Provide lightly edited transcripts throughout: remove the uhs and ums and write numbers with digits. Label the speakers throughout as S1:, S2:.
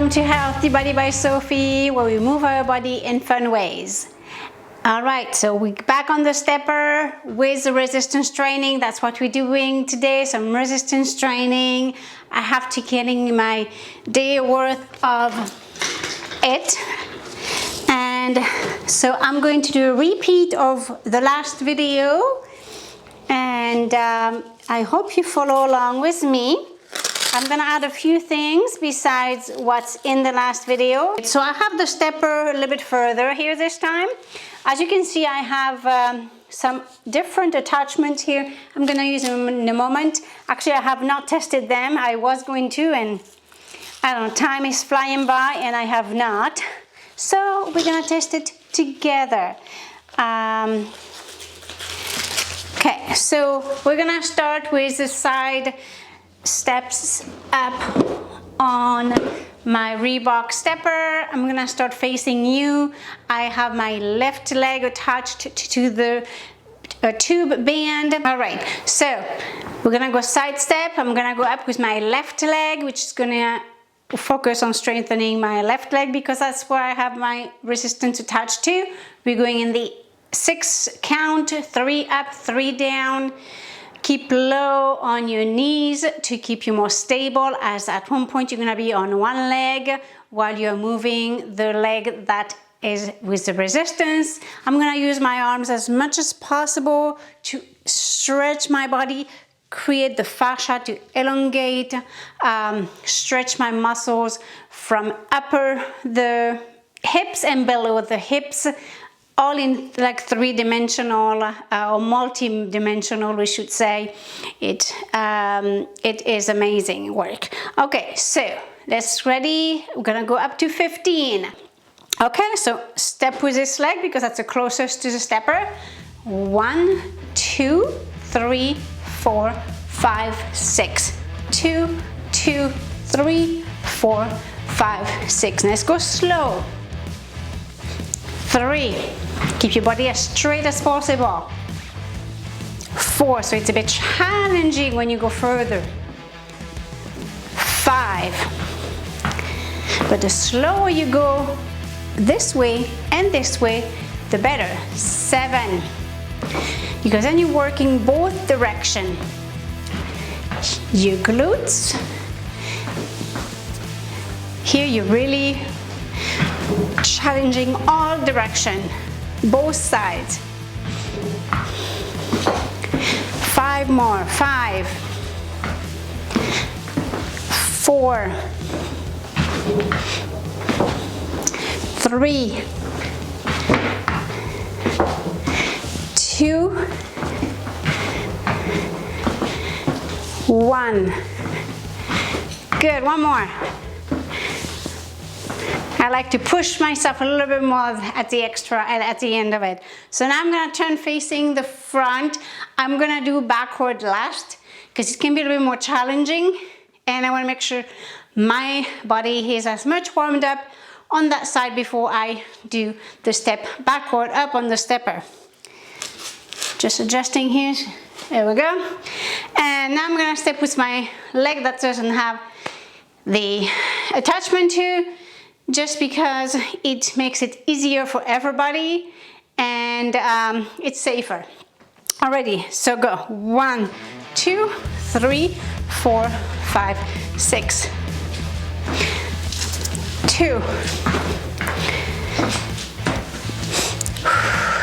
S1: Welcome to Healthy Body by Sophie, where we move our body in fun ways. All right, so we're back on the stepper with the resistance training. That's what we're doing today, some resistance training. I have to getting my day worth of it. And so I'm going to do a repeat of the last video. And I hope you follow along with me. I'm gonna add a few things besides what's in the last video. So I have the stepper a little bit further here this time. As you can see, I have some different attachments here. I'm gonna use them in a moment. Actually, I have not tested them. I was going to, and I don't know, time is flying by and I have not. So we're gonna test it together. Okay, so we're gonna start with the side steps up on my Reebok stepper. I'm gonna start facing you. I have my left leg attached to the tube band. All right, so we're gonna go side step. I'm gonna go up with my left leg, which is gonna focus on strengthening my left leg because that's where I have my resistance attached to. We're going in the 6 count, 3 up, 3 down. Keep low on your knees to keep you more stable, as at one point you're gonna be on one leg while you're moving the leg that is with the resistance. I'm gonna use my arms as much as possible to stretch my body, create the fascia to elongate, stretch my muscles from upper the hips and below the hips, all in like three-dimensional or multi-dimensional, we should say. It is amazing work. Okay, so let's ready. We're gonna go up to 15. Okay, so step with this leg because that's the closest to the stepper. 1, 2, 3, 4, 5, 6. 2, 2, 3, 4, 5, 6. Let's go slow. 3, keep your body as straight as possible. 4, so it's a bit challenging when you go further. 5, but the slower you go this way and this way, the better. 7, because then you're working both directions. Your glutes, here you're really challenging all direction, both sides. 5 more. 5, 4, 3, 2, 1. Good, one more. I like to push myself a little bit more at the end of it. So now I'm gonna turn facing the front. I'm gonna do backward last because it can be a little bit more challenging, and I wanna make sure my body is as much warmed up on that side before I do the step backward up on the stepper. Just adjusting here, there we go. And now I'm gonna step with my leg that doesn't have the attachment to, just because it makes it easier for everybody and it's safer. Alrighty, so go. 1, 2, 3, 4, 5, 6. 2,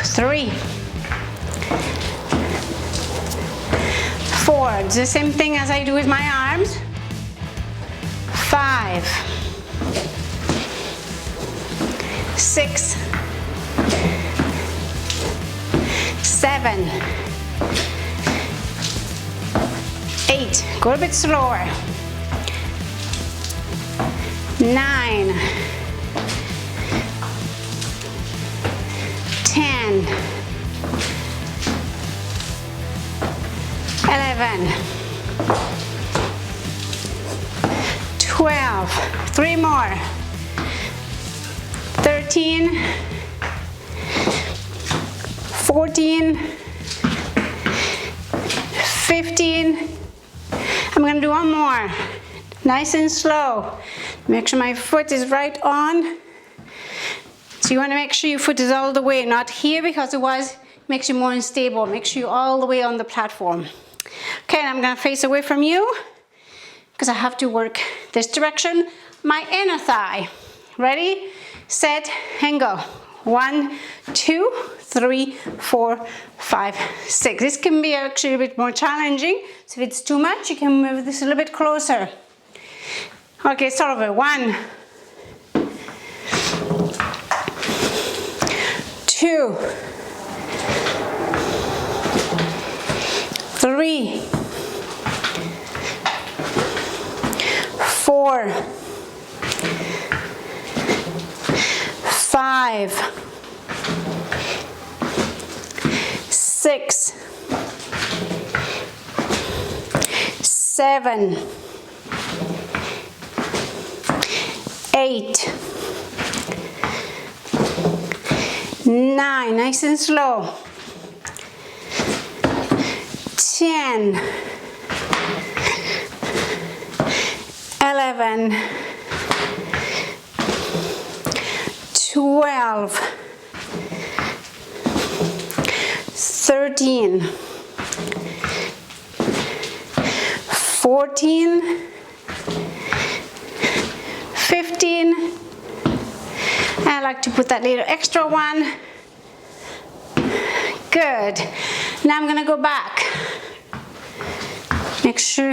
S1: 3, 4. It's the same thing as I do with my arms. 5, 6, 7, 8. Go a bit slower. 9, 10, 11, 12. 3 more. 13, 14, 15. I'm gonna do one more. nice and slow. Make sure my foot is right on. So you want to make sure your foot is all the way, not here, because otherwise it makes you more unstable. Make sure you're all the way on the platform. Okay, and I'm gonna face away from you because I have to work this direction. My inner thigh. Ready, set, and go. 1, 2, 3, 4, 5, 6. This can be actually a bit more challenging. So if it's too much, you can move this a little bit closer. Okay, start over. 1, 2, 3, 4, 5, 6, 7, 8, 9, nice and slow. 10, 11, 12, 13, 14, 15. I like to put that little extra one. Good. Now I'm gonna go back. Make sure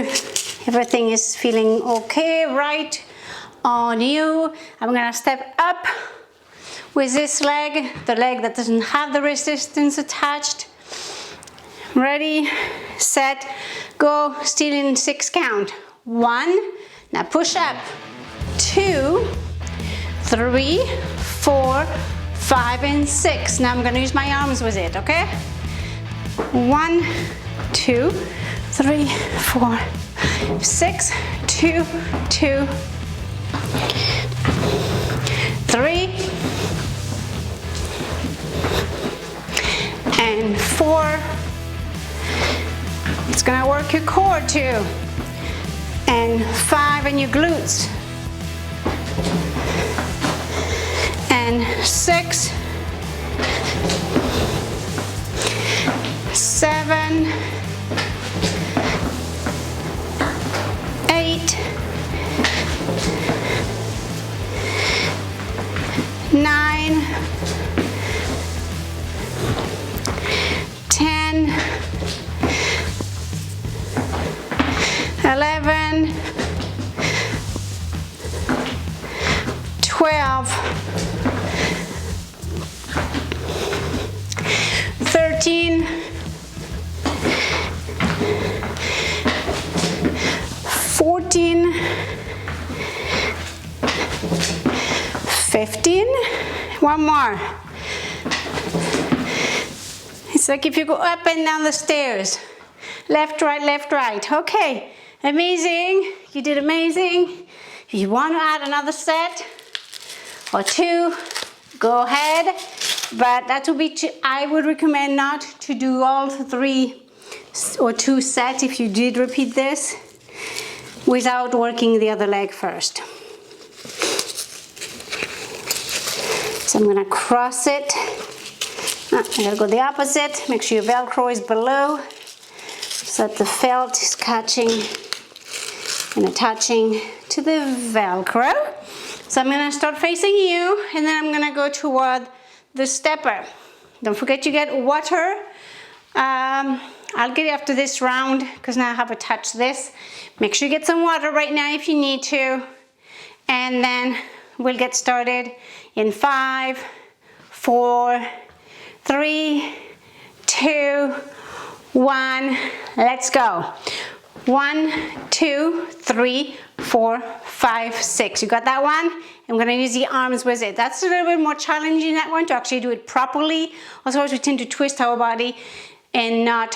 S1: everything is feeling okay, right on you. I'm gonna step up with this leg, the leg that doesn't have the resistance attached. Ready, set, go. Still in 6 count. 1, now push up. 2, 3, 4, 5, and 6. Now I'm gonna use my arms with it, okay? 1, 2, 3, 4, 6, 2, 2, 3, and 4. It's gonna work your core too. And 5 and your glutes. And 6, 7, 8, 9, 10, 11, 12, 13, 14, 15, one more. It's like if you go up and down the stairs, left, right. Okay, amazing, you did amazing. If you want to add another set or 2, go ahead, but that would be I would recommend not to do all 3 or 2 sets if you did repeat this without working the other leg first. So I'm gonna cross it. I'm gonna go the opposite. Make sure your Velcro is below so that the felt is catching and attaching to the Velcro. So I'm gonna start facing you, and then I'm gonna go toward the stepper. Don't forget to get water. I'll get it after this round because now I have attached this. Make sure you get some water right now if you need to. And then we'll get started in 5, 4, 3, 2, 1. Let's go. 1, 2, 3, 4, 5, 6. You got that one? I'm gonna use the arms with it. That's a little bit more challenging, that one, to actually do it properly. Otherwise we tend to twist our body and not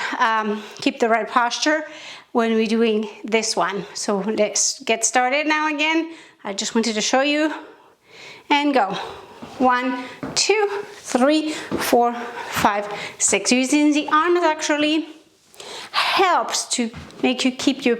S1: keep the right posture when we're doing this one. So let's get started now again. I just wanted to show you. And go. 1, 2, 3, 4, 5, 6. Using the arms actually helps to make you keep your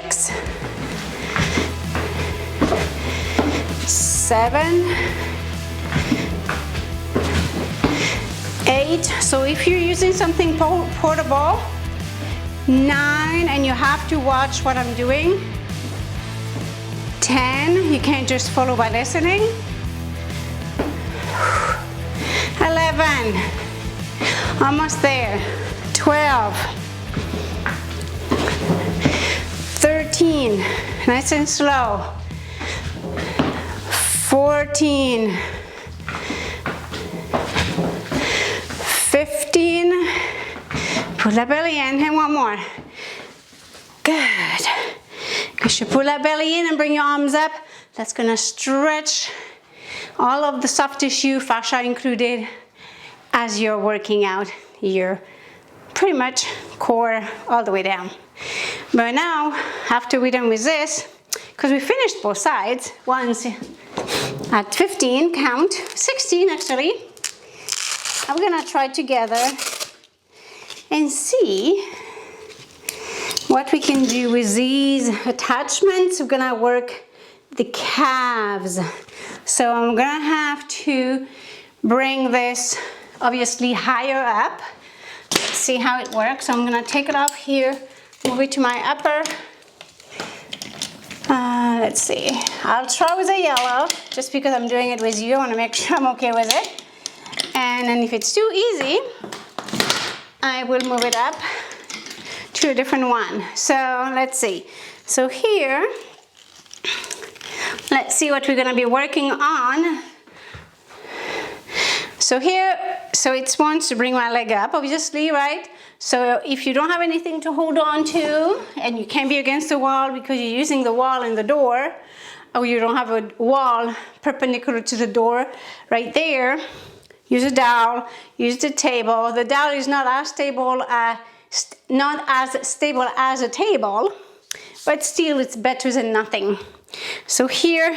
S1: 6, 7, 8. So if you're using something portable, 9, and you have to watch what I'm doing. 10, you can't just follow by listening. 11, almost there. 12, 13, nice and slow. 14, 15, pull that belly in, and one more. Good. You should pull that belly in and bring your arms up. That's gonna stretch all of the soft tissue, fascia included, as you're working out your pretty much core all the way down. But now, after we're done with this, because we finished both sides, once at 15, count, 16 actually, I'm gonna try together and see what we can do with these attachments. We're gonna work the calves. So I'm gonna have to bring this obviously higher up. Let's see how it works. So I'm gonna take it off here, move it to my upper. Let's see, I'll try with a yellow, just because I'm doing it with you. I wanna make sure I'm okay with it. And then if it's too easy, I will move it up to a different one. So let's see. So here, let's see what we're gonna be working on. So here, so it wants to bring my leg up, obviously, right? So if you don't have anything to hold on to, and you can't be against the wall because you're using the wall and the door, or you don't have a wall perpendicular to the door right there, use a dowel, use the table. The dowel is not as stable as a table, but still it's better than nothing. So here,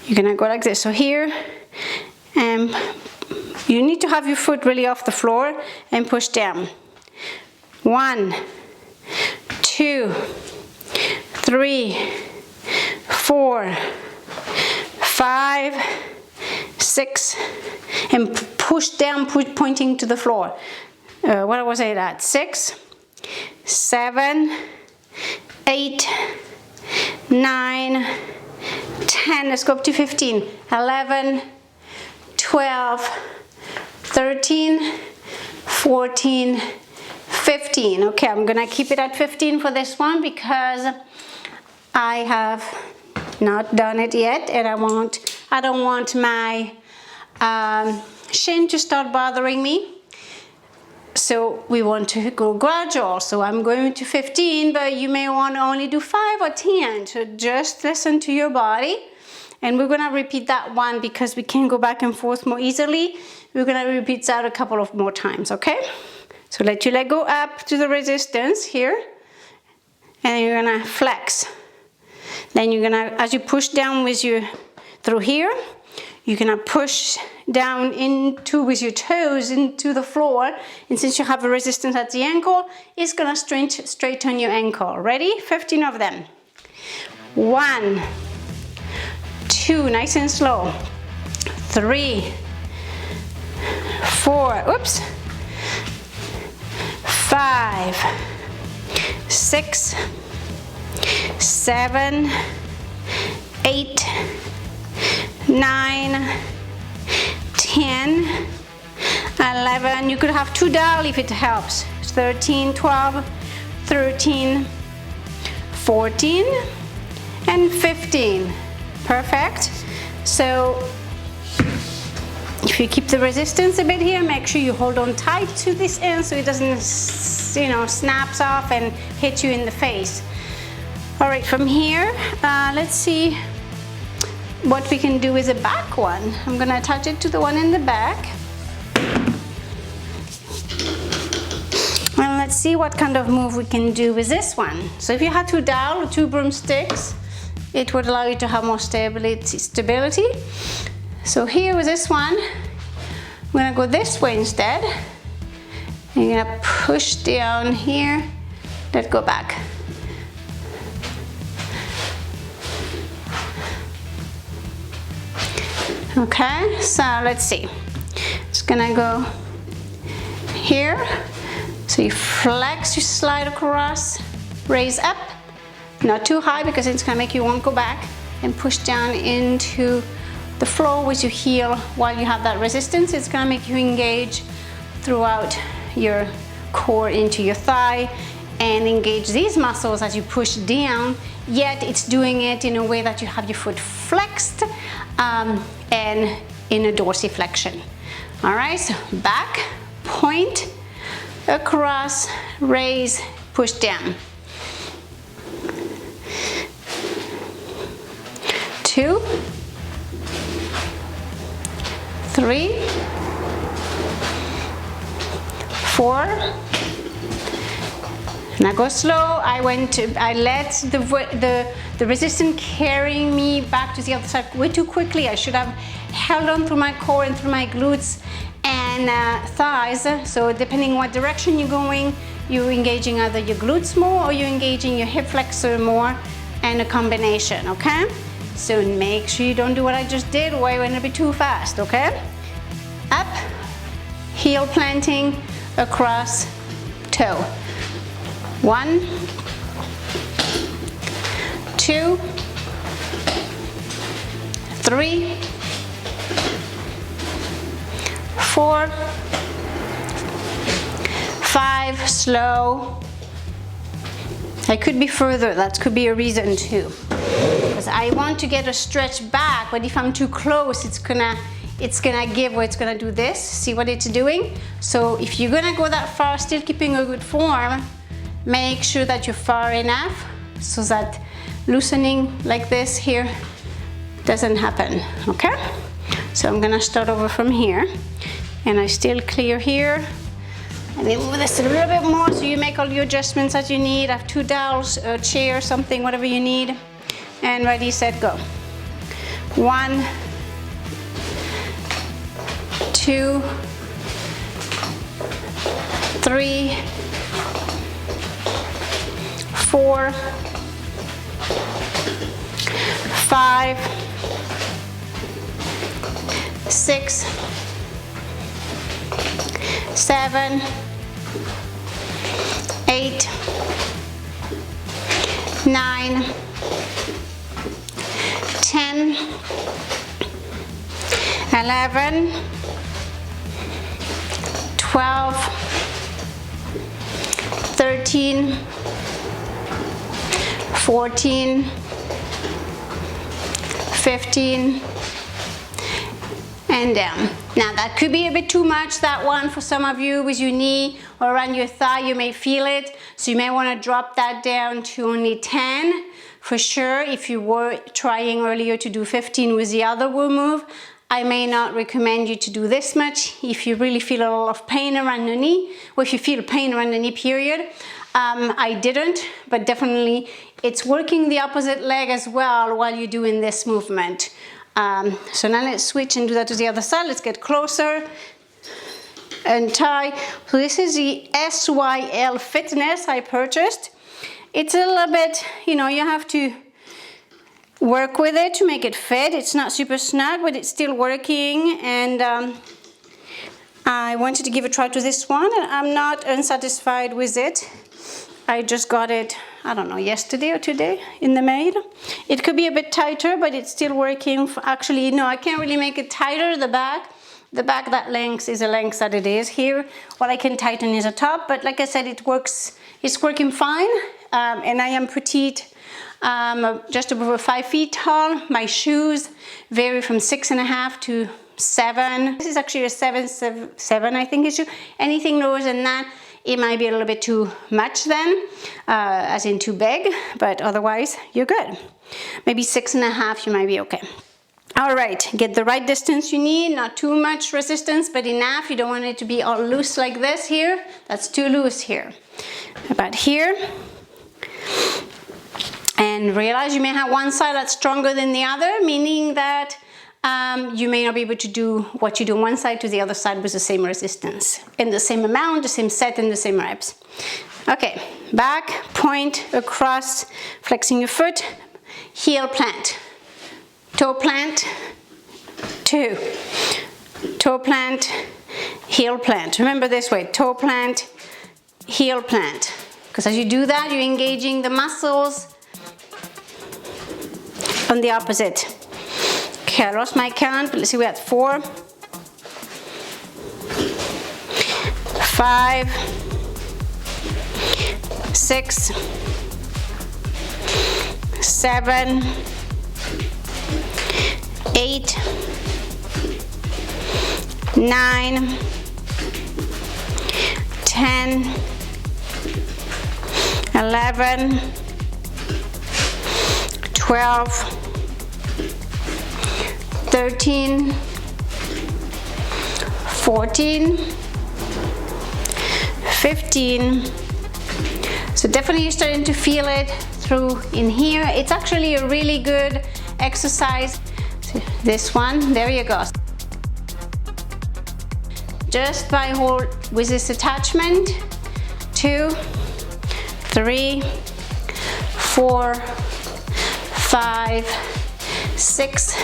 S1: you're gonna go like this. So here, you need to have your foot really off the floor and push down. 1, 2, 3, 4, 5, 6, and push down, pointing to the floor. What was it at? 6, 7, 8, 9, 10, let's go up to 15, 11, 12, 13, 14, 15. Okay, I'm gonna keep it at 15 for this one because I have not done it yet, and I don't want my shin to start bothering me. So we want to go gradual. So I'm going to 15, but you may want to only do 5 or 10. So just listen to your body. And we're gonna repeat that one because we can go back and forth more easily. We're gonna repeat that a couple of more times, okay? So let your leg go up to the resistance here. And you're gonna flex. Then you're gonna, as you push down with your, through here, you're gonna push down with your toes into the floor, and since you have a resistance at the ankle, it's gonna straighten your ankle. Ready? 15 of them. 1, 2, nice and slow. 3, 4, oops. 5, 6, 7, 8, 9, 10, 11, you could have 2 dowel if it helps, 13, 12, 13, 14, and 15. Perfect. So if you keep the resistance a bit here, make sure you hold on tight to this end so it doesn't, snaps off and hit you in the face. All right, from here, let's see what we can do with the back one. I'm gonna attach it to the one in the back. And let's see what kind of move we can do with this one. So if you had 2 dowel or 2 broomsticks, it would allow you to have more stability. So here with this one, I'm gonna go this way instead. You're gonna push down here, let go back. Okay, so let's see. It's gonna go here. So you flex, you slide across, raise up, not too high because it's gonna make you want to go back, and push down into the floor with your heel while you have that resistance. It's gonna make you engage throughout your core into your thigh and engage these muscles as you push down, yet it's doing it in a way that you have your foot flexed and in a dorsiflexion. All right, so back, point, across, raise, push down. 2, 3, 4. Now go slow. I let the resistance carrying me back to the other side way too quickly. I should have held on through my core and through my glutes and thighs. So depending what direction you're going, you're engaging either your glutes more or you're engaging your hip flexor more, and a combination, okay? So make sure you don't do what I just did, where I went a bit too fast, okay? Up, heel planting, across, toe. 1, 2, 3, 4, 5, slow. I could be further, that could be a reason too. Because I want to get a stretch back, but if I'm too close, it's gonna give, or it's gonna do this. See what it's doing? So if you're gonna go that far, still keeping a good form, make sure that you're far enough so that loosening like this here doesn't happen, okay? So I'm gonna start over from here, and I still clear here. And then move this a little bit more so you make all your adjustments that you need. I have 2 dowels, a chair, something, whatever you need. And ready, set, go. 1, 2, 3, 4, 5, 6, 7, 8, 9, 10, 11, 12, 13, 14, 15, and down. Now that could be a bit too much, that one, for some of you with your knee or around your thigh. You may feel it, so you may want to drop that down to only 10 for sure. If you were trying earlier to do 15 with the other woo move, I may not recommend you to do this much. If you really feel a lot of pain around the knee, or if you feel pain around the knee period, I didn't, but definitely it's working the opposite leg as well while you're doing this movement. So now let's switch and do that to the other side. Let's get closer and tie. So this is the SYL Fitness I purchased. It's a little bit, you know, you have to work with it to make it fit. It's not super snug, but it's still working. And I wanted to give a try to this one, and I'm not unsatisfied with it. I just got it, I don't know, yesterday or today in the mail. It could be a bit tighter, but it's still working. Actually, no, I can't really make it tighter, the back. The back, that length is the length that it is here. What I can tighten is the top, but like I said, it works, it's working fine. And I am petite, just above 5 feet tall. My shoes vary from 6.5 to 7. This is actually a 7, I think, issue. Anything lower than that, it might be a little bit too much then, as in too big, but otherwise you're good. Maybe 6.5, you might be okay. All right, get the right distance you need, not too much resistance, but enough. You don't want it to be all loose like this here. That's too loose here. About here. And realize you may have one side that's stronger than the other, meaning that you may not be able to do what you do on one side to the other side with the same resistance, in the same amount, the same set, and the same reps. Okay, back, point, across, flexing your foot, heel plant, toe plant, 2, toe plant, heel plant. Remember this way, toe plant, heel plant. Because as you do that, you're engaging the muscles on the opposite. Okay, I lost my count, but let's see, we're at 4, 5, 6, 7, 8, 9, 10, 11, 12, 13, 14, 15. So definitely you're starting to feel it through in here. It's actually a really good exercise. So this one, there you go. Just by hold with this attachment, 2, 3, 4, 5, 6,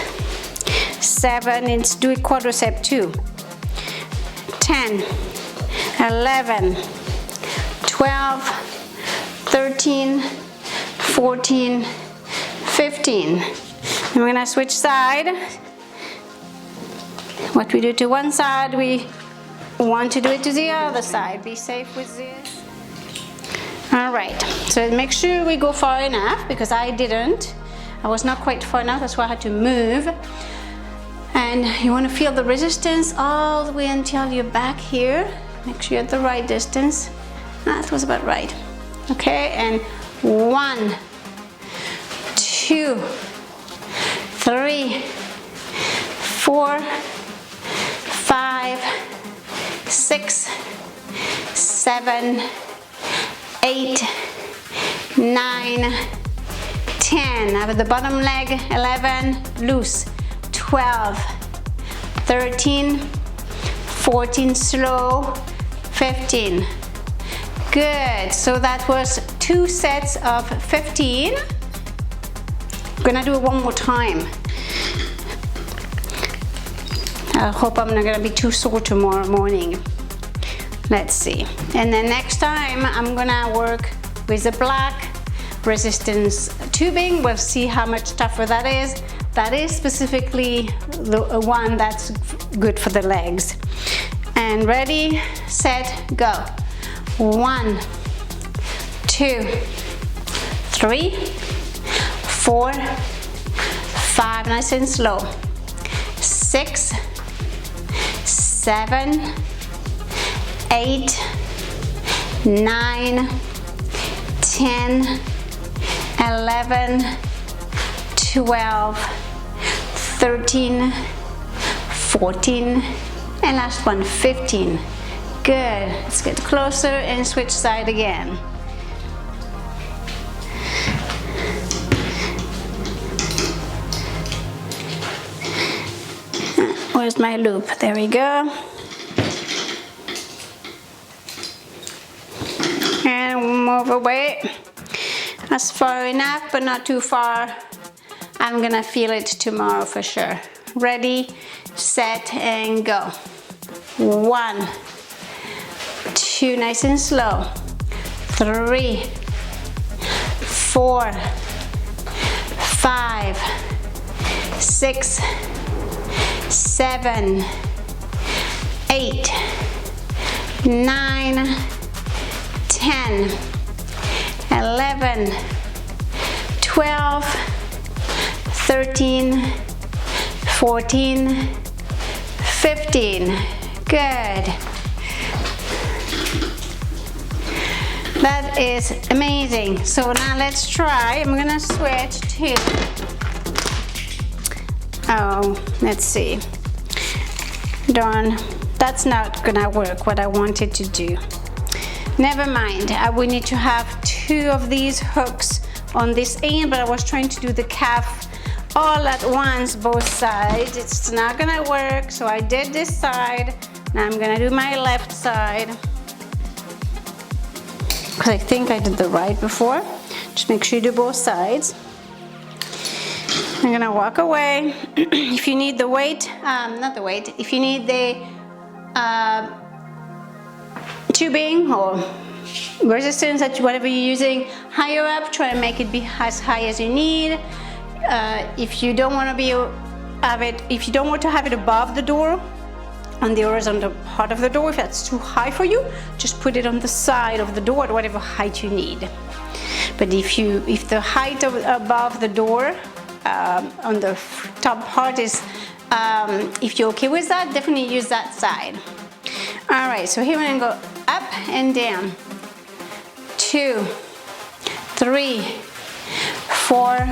S1: 7, and do it quadricep too. 10, 11, 12, 13, 14, 15. And we're gonna switch side. What we do to one side, we want to do it to the other side. Be safe with this. All right, so make sure we go far enough, because I didn't. I was not quite far enough, that's why I had to move. And you want to feel the resistance all the way until you're back here. Make sure you're at the right distance. That was about right. Okay, and 1, 2, 3, 4, 5, 6, 7, 8, 9, 10. Now with the bottom leg, 11, loose, 12, 13, 14, slow, 15. Good, so that was 2 sets of 15. I'm gonna do it one more time. I hope I'm not gonna be too sore tomorrow morning. Let's see. And then next time I'm gonna work with the black resistance tubing. We'll see how much tougher that is. That is specifically the one that's good for the legs. And ready, set, go. 1, 2, 3, 4, 5, nice and slow. 6, 7, 8, 9, 10, 11, 12, 13, 14, and last one, 15. Good. Let's get closer and switch side again. Where's my loop? There we go. And move away. That's far enough, but not too far. I'm gonna feel it tomorrow for sure. Ready, set, and go. 1, 2, nice and slow. 3, 4, 5, 6, 7, 8, 9, 10, 11, 12, 13, 14, 15. Good. That is amazing. So now let's try. I'm gonna switch to, let's see. Darn, that's not gonna work what I wanted to do. Never mind, we need to have 2 of these hooks on this end, but I was trying to do the calf all at once, both sides. It's not gonna work. So I did this side. Now I'm gonna do my left side. Because I think I did the right before. Just make sure you do both sides. I'm gonna walk away. If you need the weight, not the weight, if you need the tubing or resistance, that whatever you're using, higher up, try to make it be as high as you need. If you don't want to have it above the door, on the horizontal part of the door, if that's too high for you, just put it on the side of the door at whatever height you need. But if the height above the door on the top part is, if you're okay with that, definitely use that side. All right, so here we're gonna go up and down. 2, 3, 4,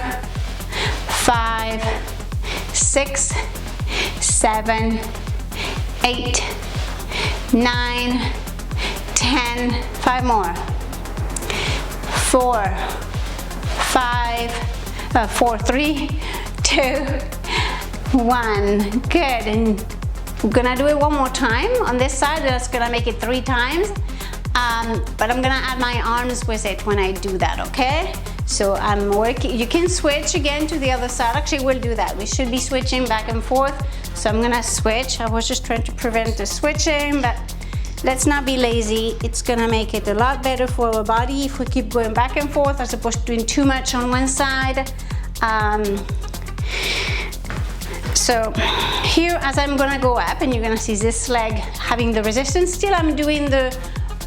S1: 5, 6, 7, 8, 9, 10, 5 more. 4, 3, 2, 1. Good. And we're gonna do it one more time on this side. That's gonna make it 3 times. But I'm gonna add my arms with it when I do that, okay? So I'm working, you can switch again to the other side. Actually, we'll do that. We should be switching back and forth. So I'm gonna switch. I was just trying to prevent the switching, but let's not be lazy. It's gonna make it a lot better for our body if we keep going back and forth as opposed to doing too much on one side. So here, as I'm gonna go up, and you're gonna see this leg having the resistance, still I'm doing the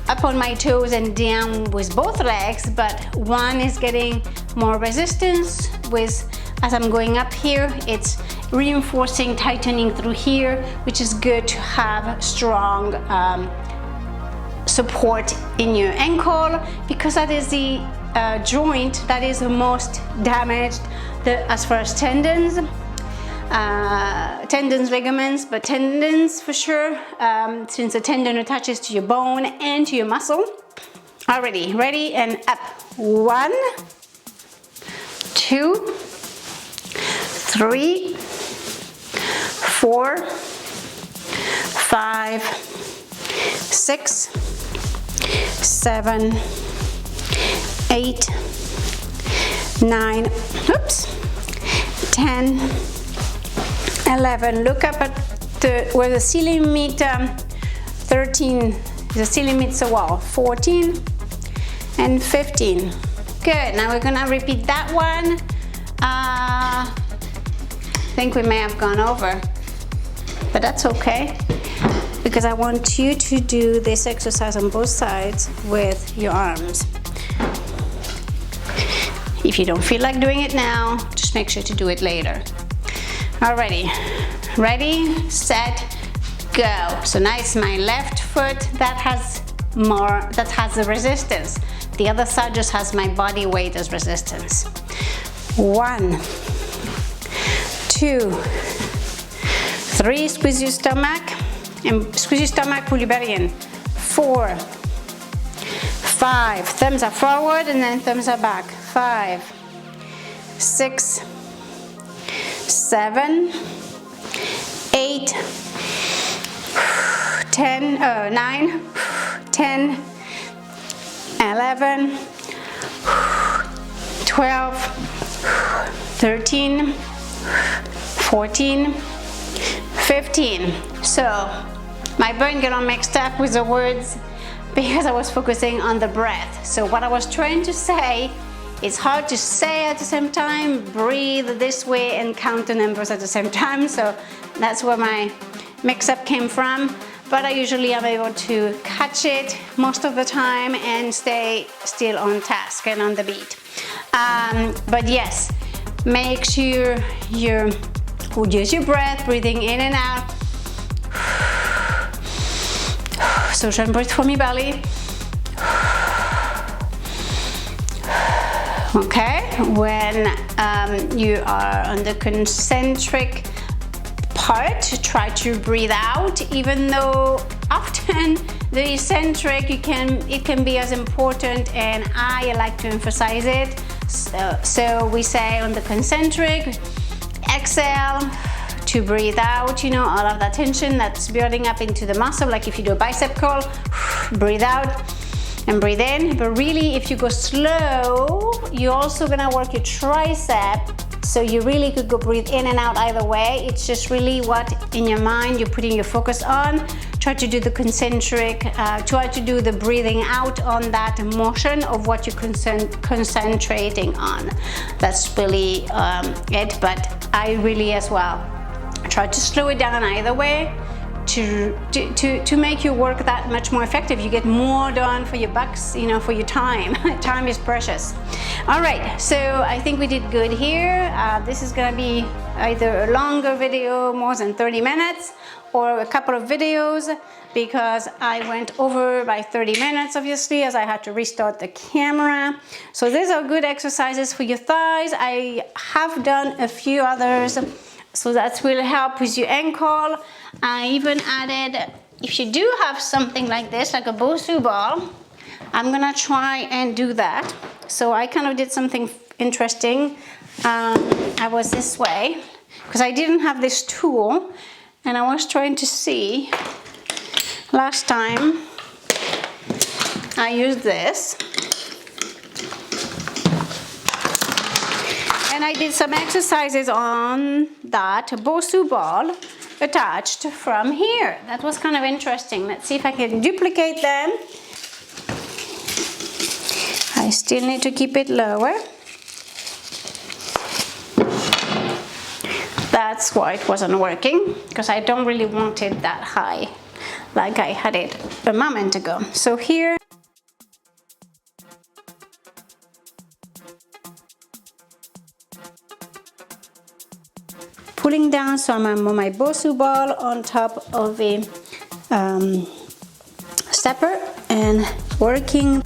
S1: up on my toes and down with both legs, but one is getting more resistance with, as I'm going up here, it's reinforcing, tightening through here, which is good to have strong support in your ankle, because that is the joint that is the most damaged as far as tendons, ligaments, but tendons for sure, since the tendon attaches to your bone and to your muscle. Already, ready and up. 1, 2, 3, 4, 5, 6, 7, 8, 9, oops, 10, 11. Look up at where the ceiling meets 13. The ceiling meets the wall. 14 and 15. Good. Now we're gonna repeat that one. I think we may have gone over, but that's okay, because I want you to do this exercise on both sides with your arms. If you don't feel like doing it now, just make sure to do it later. Alrighty, ready, set, go. So now it's my left foot that has the resistance. The other side just has my body weight as resistance. 1, 2, 3, squeeze your stomach, and squeeze your stomach, pull your belly in. 4, 5, thumbs are forward and then thumbs are back. 5, 6, 7, 8, 10, 9, 10, 11, 12, 13, 14, 15. So my brain got all mixed up with the words because I was focusing on the breath. So what I was trying to say, it's hard to say at the same time, breathe this way and count the numbers at the same time. So that's where my mix-up came from. But I usually am able to catch it most of the time and stay still on task and on the beat. But yes, make sure you use your breath, breathing in and out. So try and breathe from your belly. Okay, when you are on the concentric part, try to breathe out, even though often the eccentric it can be as important, and I like to emphasize it. So we say on the concentric, exhale to breathe out, you know, all of that tension that's building up into the muscle. Like if you do a bicep curl, breathe out and breathe in. But really, if you go slow, you're also gonna work your tricep. So you really could go breathe in and out either way. It's just really what in your mind you're putting your focus on. Try to do the concentric, try to do the breathing out on that motion of what you're concentrating on. That's really it, but I really as well try to slow it down either way to make your work that much more effective. You get more done for your bucks, you know, for your time. Time is precious. All right, so I think we did good here. This is gonna be either a longer video, more than 30 minutes, or a couple of videos, because I went over by 30 minutes, obviously, as I had to restart the camera. So these are good exercises for your thighs. I have done a few others, so that will help with your ankle. I even added, if you do have something like this, like a Bosu ball, I'm gonna try and do that. So I kind of did something interesting. I was this way, because I didn't have this tool, and I was trying to see, last time I used this, and I did some exercises on that Bosu ball attached from here. That was kind of interesting. Let's see if I can duplicate them. I still need to keep it lower. That's why it wasn't working, because I don't really want it that high like I had it a moment ago. So here, pulling down, so I'm on my Bosu ball on top of a stepper and working.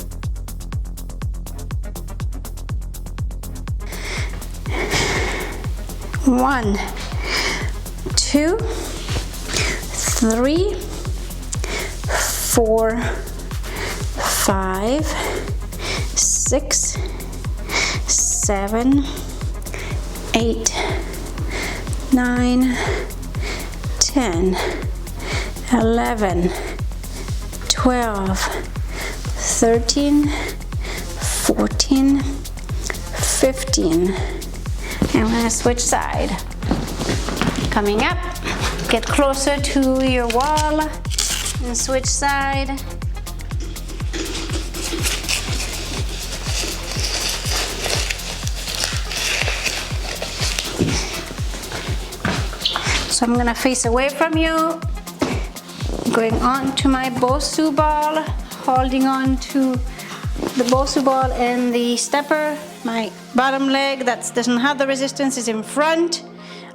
S1: One, two, three, 4, 5, 6, 7, 8, 9, 10, 11, 12, 13, 14, 15. I'm going to switch side. Coming up, get closer to your wall and switch side. So I'm going to face away from you, going on to my Bosu ball, holding on to the Bosu ball and the stepper. My bottom leg that doesn't have the resistance is in front.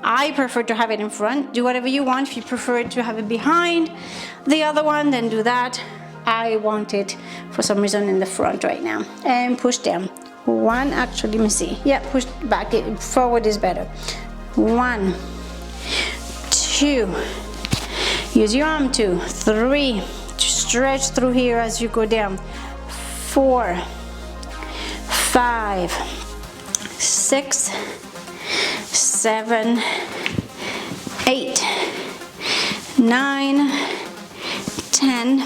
S1: I prefer to have it in front. Do whatever you want. If you prefer to have it behind the other one, then do that. I want it for some reason in the front right now. And push down. One, actually, let me see. Yeah, push back. Forward is better. 1, 2. Use your arm. 2, 3. Stretch through here as you go down. 4, 5, 6, 7, 8, 9, 10,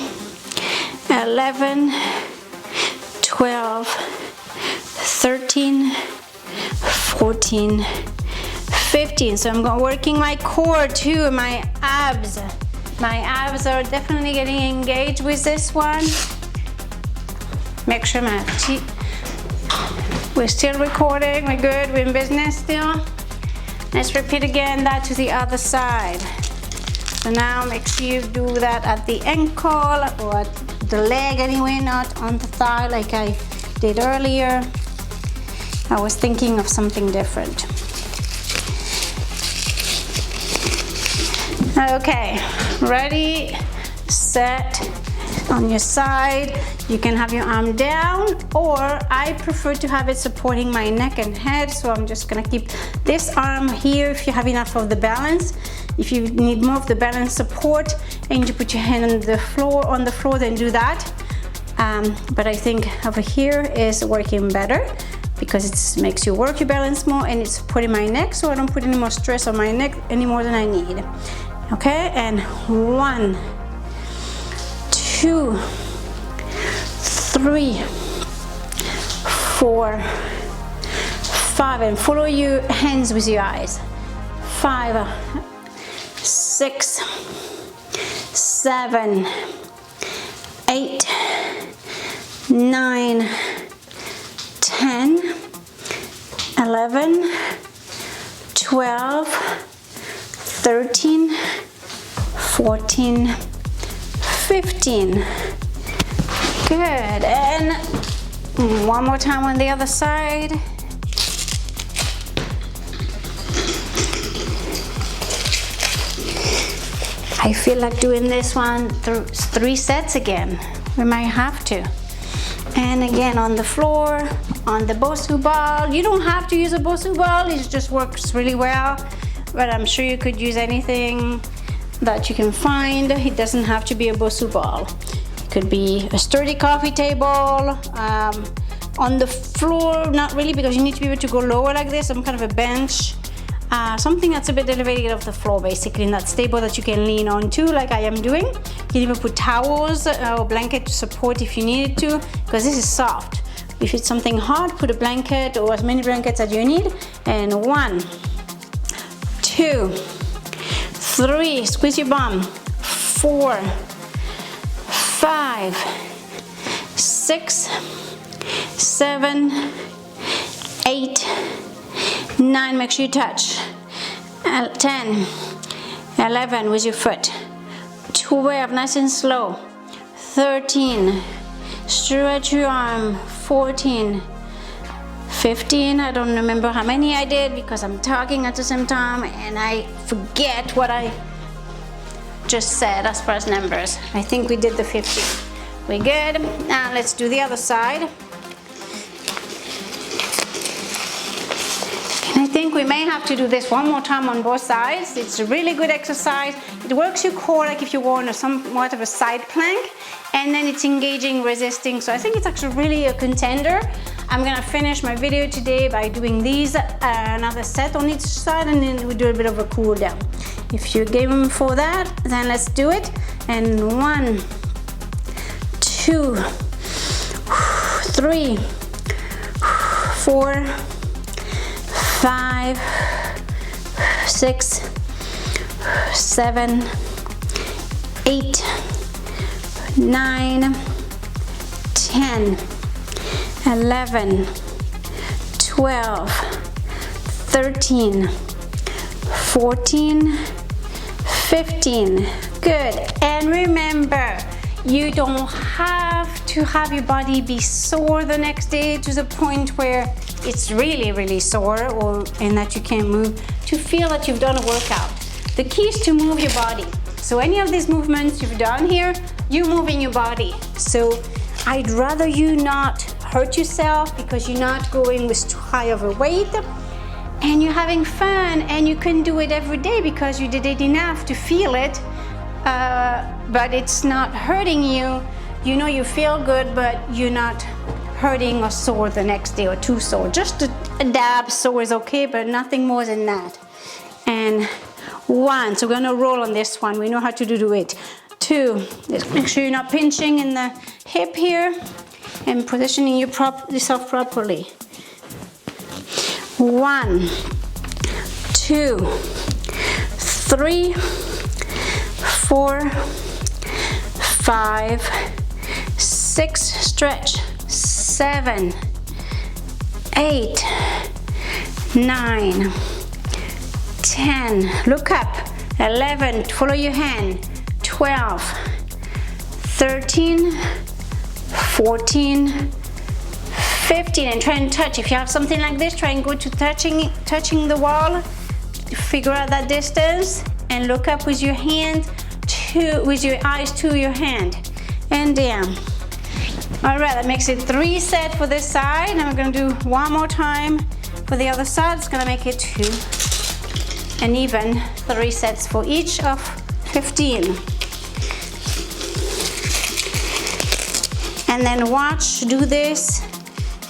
S1: 11, 12, 13, 14, 15. So I'm working my core too, my abs. My abs are definitely getting engaged with this one. Make sure my teeth. We're still recording, we're good, we're in business still. Let's repeat again that to the other side. So now make sure you do that at the ankle or at the leg anyway, not on the thigh like I did earlier. I was thinking of something different. Okay, ready, set. On your side, you can have your arm down, or I prefer to have it supporting my neck and head, so I'm just gonna keep this arm here if you have enough of the balance. If you need more of the balance support and you put your hand on the floor, then do that. But I think over here is working better because it makes you work your balance more, and it's supporting my neck, so I don't put any more stress on my neck any more than I need. Okay, and 1, 2, 3, 4, 5, and follow your hands with your eyes. 5, 6, 7, 8, 9, 10, 11, 12, 13, 14, 15. Good, and one more time on the other side. I feel like doing this one 3 sets again. We might have to. And again on the floor, on the Bosu ball. You don't have to use a Bosu ball, it just works really well. But I'm sure you could use anything that you can find. It doesn't have to be a Bosu ball. It could be a sturdy coffee table. On the floor, not really, because you need to be able to go lower like this, some kind of a bench. Something that's a bit elevated off the floor, basically, and that's stable that you can lean on to, like I am doing. You can even put towels or blanket to support if you needed to, because this is soft. If it's something hard, put a blanket or as many blankets as you need. And 1, 2, 3, squeeze your bum. 4, 5, 6, 7, 8, 9, make sure you touch. 10, 11 with your foot. 12, nice and slow. 13, stretch your arm. 14, 15, I don't remember how many I did because I'm talking at the same time and I forget what I just said as far as numbers. I think we did the 15. We good? Now let's do the other side. I think we may have to do this one more time on both sides. It's a really good exercise. It works your core like if you were on somewhat of a side plank, and then it's engaging, resisting. So I think it's actually really a contender. I'm gonna finish my video today by doing these, another set on each side, and then we do a bit of a cool down. If you're game for that, then let's do it. And 1, 2, 3, 4, 5, 6, 7, 8, 9, 10, 11, 12, 13, 14, 15. Good. And remember, you don't have to have your body be sore the next day to the point where it's really sore and that you can't move, to feel that you've done a workout. The key is to move your body. So any of these movements you've done here, you're moving your body. So I'd rather you not hurt yourself because you're not going with too high of a weight, and you're having fun, and you can do it every day because you did it enough to feel it, but it's not hurting you. You know you feel good, but you're not hurting or sore the next day or too sore. Just a dab sore is okay, but nothing more than that. And 1, so we're gonna roll on this one. We know how to do it. 2, just make sure you're not pinching in the hip here and positioning yourself properly. 1, 2, 3, 4, 5, 6, stretch. 7, 8, 9, 10, look up. 11, follow your hand. 12, 13, 14, 15, and try and touch. If you have something like this, try and go to touching the wall. Figure out that distance and look up with your hand with your eyes to your hand and down. All right, that makes it 3 sets for this side. And we're gonna do one more time for the other side. It's gonna make it 2, and even 3 sets for each of 15. And then watch, do this,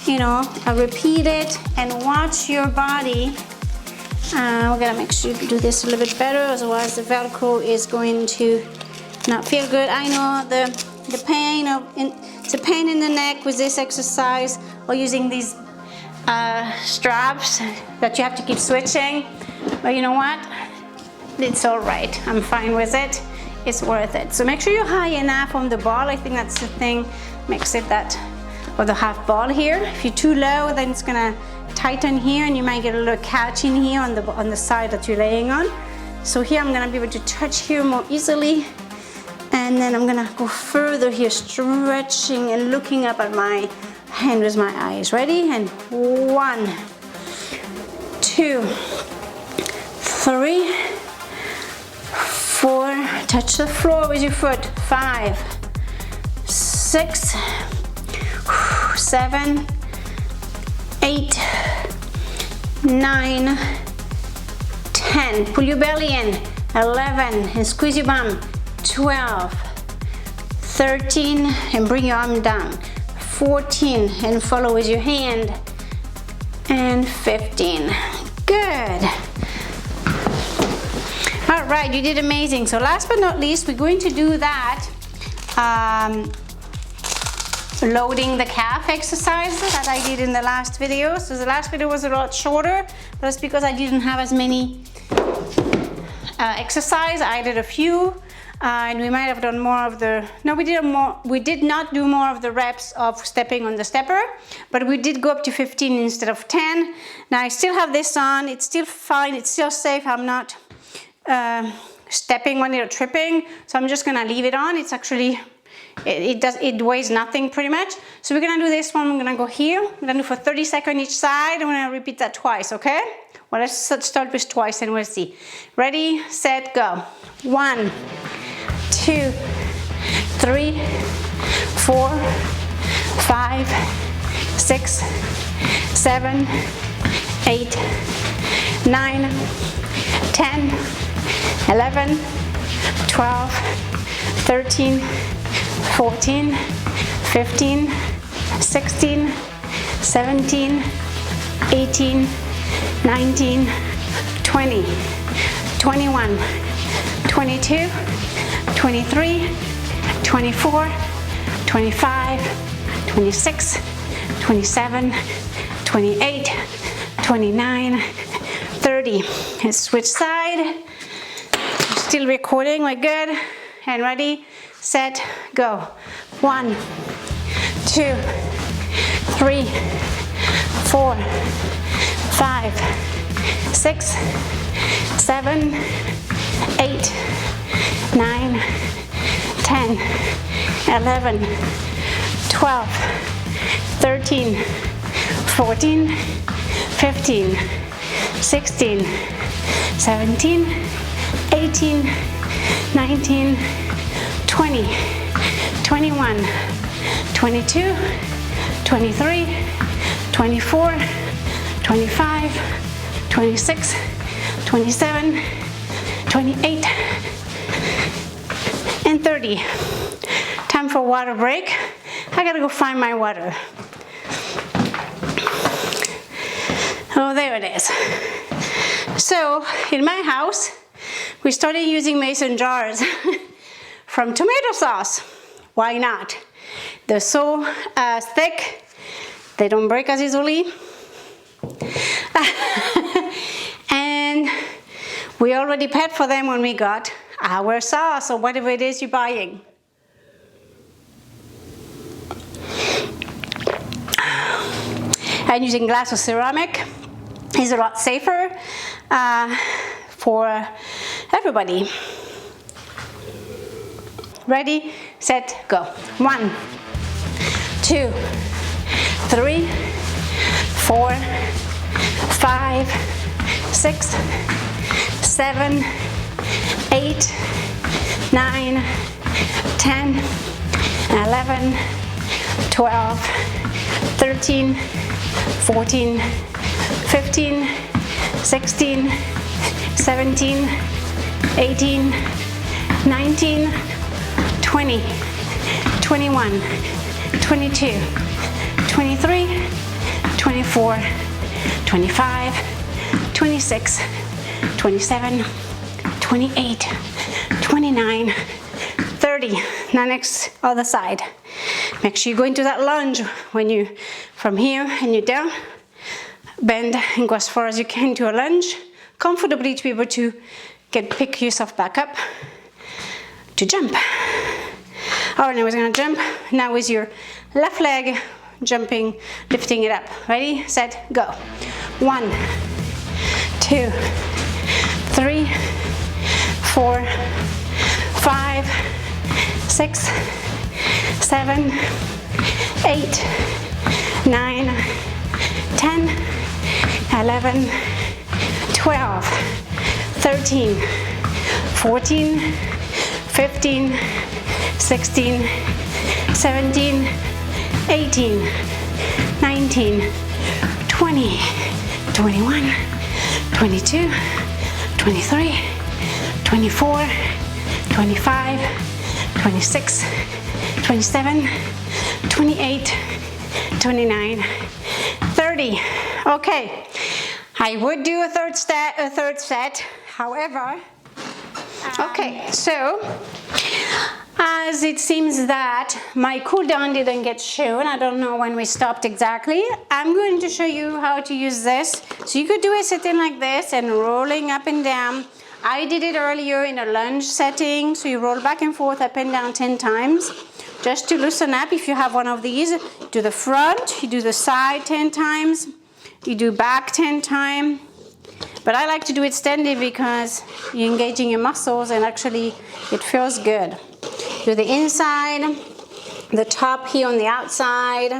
S1: you know, repeat it and watch your body. We're gonna make sure you do this a little bit better, otherwise the Velcro is going to not feel good. I know the pain it's a pain in the neck with this exercise, or using these straps that you have to keep switching, but you know what? It's all right. I'm fine with it. It's worth it. So make sure you're high enough on the ball. I think that's the thing makes it that, or the half ball here. If you're too low, then it's gonna tighten here and you might get a little catch in here on the side that you're laying on. So here I'm gonna be able to touch here more easily, and then I'm gonna go further here, stretching and looking up at my hand with my eyes. Ready? And 1, 2, 3, 4, touch the floor with your foot, 5, 6, 7, 8, 9, 10, pull your belly in, 11, and squeeze your bum, 12, 13, and bring your arm down, 14, and follow with your hand, and 15, good. All right, you did amazing. So last but not least, we're going to do that loading the calf exercises that I did in the last video. So the last video was a lot shorter, but that's because I didn't have as many exercises. I did a few, and we might have done more of the, no, we did not do more of the reps of stepping on the stepper, but we did go up to 15 instead of 10. Now I still have this on, it's still fine, it's still safe. I'm not stepping on it or tripping, so I'm just gonna leave it on. It's actually, it weighs nothing pretty much. So we're gonna do this one. I'm gonna go here. I'm gonna do for 30 seconds each side. I'm gonna repeat that twice, okay? Well, let's start with twice and we'll see. Ready, set, go. 1, 2, 3, 4, 5, 6, 7, 8, 9, 10, 11, 12, 13, 14, 15, 16, 17, 18, 19, 20, 21, 22, 23, 24, 25, 26, 27, 28, 29, 30. Let's switch side. Still recording, we're good. And ready, set, go. 1, 2, 3, 4, 5, 6, 7, 8, 9, 10, 11, 12, 13, 14, 15, 16, 17, 18, 19, 20, 21, 22, 23, 24, 25, 26, 27, 28, and 30. Time for water break. I gotta go find my water. Oh, there it is. So, in my house, we started using mason jars from tomato sauce. Why not? They're so thick, they don't break as easily. And we already paid for them when we got our sauce or whatever it is you're buying. And using glass or ceramic is a lot safer for everybody. Ready, set, go. 1, 2, 3, 4, 5, 6, 7, 8, 9, 10, 11, 12, 13, 14, 15, 16, 17, 18, 19, 20, 21, 22, 23, 24, 25, 26, 27, 28, 29, 30. Now next other side. Make sure you go into that lunge when you, from here and you down, bend and go as far as you can to a lunge, comfortably to be able to pick yourself back up to jump. All right, now we're gonna jump. Now with your left leg, jumping, lifting it up. Ready, set, go. 1, 2, 3, 4, 5, 6, 7, 8, 9, 10, 11, 12, 13, 14, 15, 16, 17, 18, 19, 20, 21, 22, 23, 24, 25, 26, 27, 28, 29, 30. Okay, I would do a third set, however, okay, so as it seems that my cool down didn't get shown, I don't know when we stopped exactly, I'm going to show you how to use this. So you could do it sitting like this and rolling up and down. I did it earlier in a lunge setting, so you roll back and forth up and down 10 times. Just to loosen up, if you have one of these, do the front, you do the side 10 times, you do back 10 times. But I like to do it standing because you're engaging your muscles and actually it feels good. Do the inside, the top here on the outside,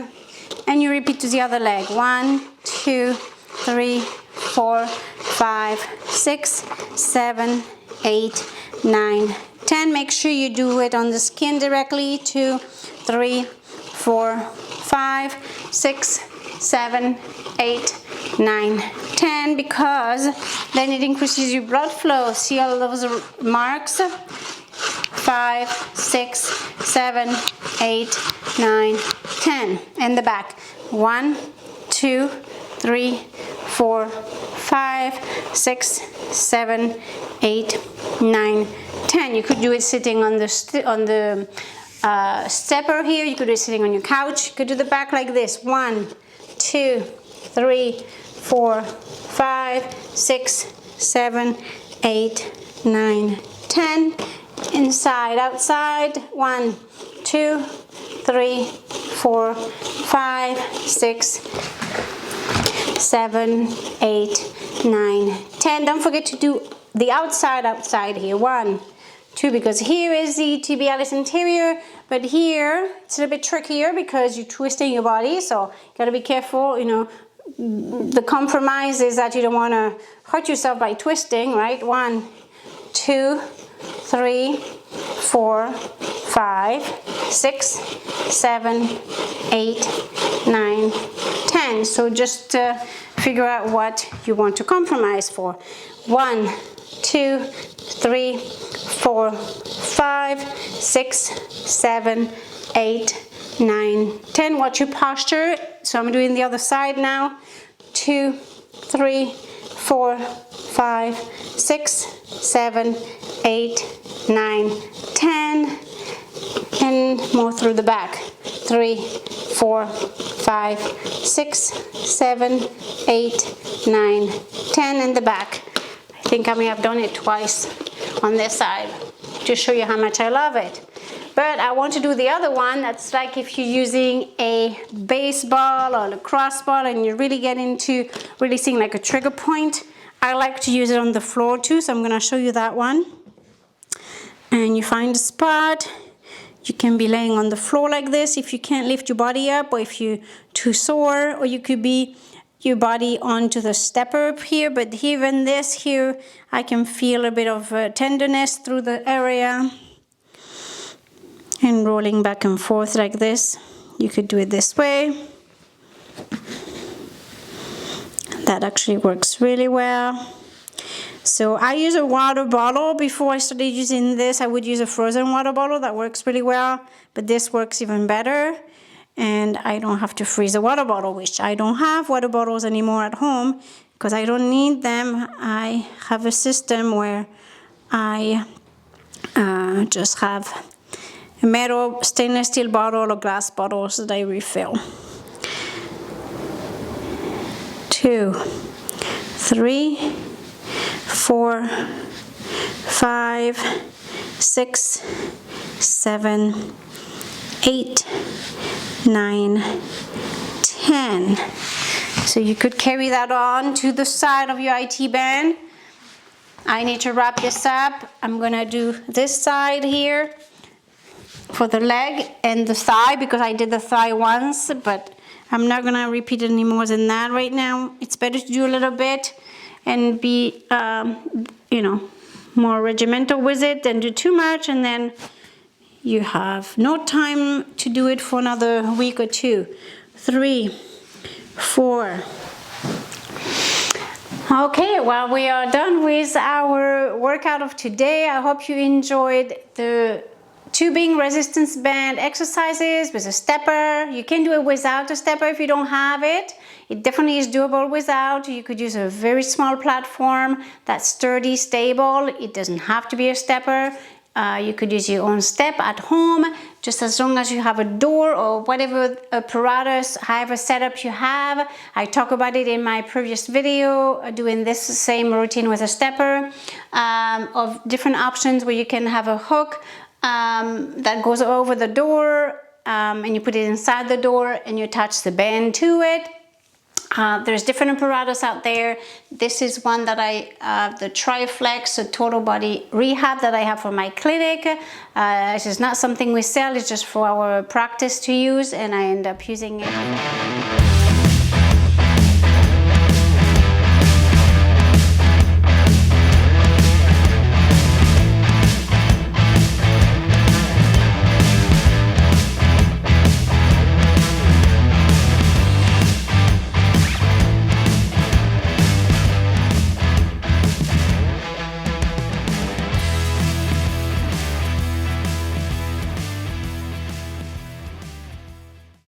S1: and you repeat to the other leg. 1, 2, 3, 4, 5, 6, 7, 8, 9, 10. Make sure you do it on the skin directly. 2, 3, 4, 5, 6, 7, 8, 9, 10, because then it increases your blood flow. See all those marks? 5, 6, 7, 8, 9, 10. And the back. 1, 2, 3, 4, 5, 6, 7, 8, 9, 10. You could do it sitting on the stepper here. You could do it sitting on your couch. You could do the back like this. 1, 2, 3, 4, 5, 6, 7, 8, 9, 10. Inside, outside. 1, 2, 3, 4, 5, 6, 7, 8, 9, 10. Don't forget to do the outside here. 1, 2, because here is the tibialis anterior, but here it's a little bit trickier because you're twisting your body, so you gotta be careful. You know, the compromise is that you don't want to hurt yourself by twisting, right? 1, 2, 3, 4, 5, 6, 7, 8, 9, 10. So just figure out what you want to compromise for. 1, 2, 3, 4, 5, 6, 7, 8, 9, 10. Watch your posture. So I'm doing the other side now. 2, 3, 4, 5, 6, 7, 8, 9, 10. And more through the back. 3, 4, 5, 6, 7, 8, 9, 10 in the back. I think I may have done it twice on this side to show you how much I love it. But I want to do the other one. That's like if you're using a baseball or lacrosse ball and you really get into releasing like a trigger point. I like to use it on the floor too, so I'm going to show you that one. And you find a spot. You can be laying on the floor like this if you can't lift your body up, or if you're too sore, or you could be your body onto the stepper up here. But even this here, I can feel a bit of tenderness through the area. And rolling back and forth like this. You could do it this way. That actually works really well. So I use a water bottle. Before I started using this, I would use a frozen water bottle. That works really well, but this works even better. and I don't have to freeze a water bottle, which I don't have water bottles anymore at home because I don't need them. I have a system where I just have a metal stainless steel bottle or glass bottles that I refill. 2, 3, 4, 5, 6, 7, 8, 9, 10. So you could carry that on to the side of your IT band. I need to wrap this up. I'm gonna do this side here for the leg and the thigh because I did the thigh once, but I'm not gonna repeat it any more than that right now. It's better to do a little bit and be, you know, more regimental with it than do too much, and then you have no time to do it for another week or 2. 3, 4. Okay, well, we are done with our workout of today. I hope you enjoyed the tubing resistance band exercises with a stepper. You can do it without a stepper if you don't have it. It definitely is doable without. You could use a very small platform that's sturdy, stable. It doesn't have to be a stepper. You could use your own step at home, just as long as you have a door or whatever apparatus, however setup you have. I talk about it in my previous video, doing this same routine with a stepper, of different options where you can have a hook that goes over the door, and you put it inside the door and you attach the band to it. There's different apparatus out there. This is one that the TriFlex, a total body rehab that I have for my clinic. This is not something we sell, it's just for our practice to use, and I end up using it.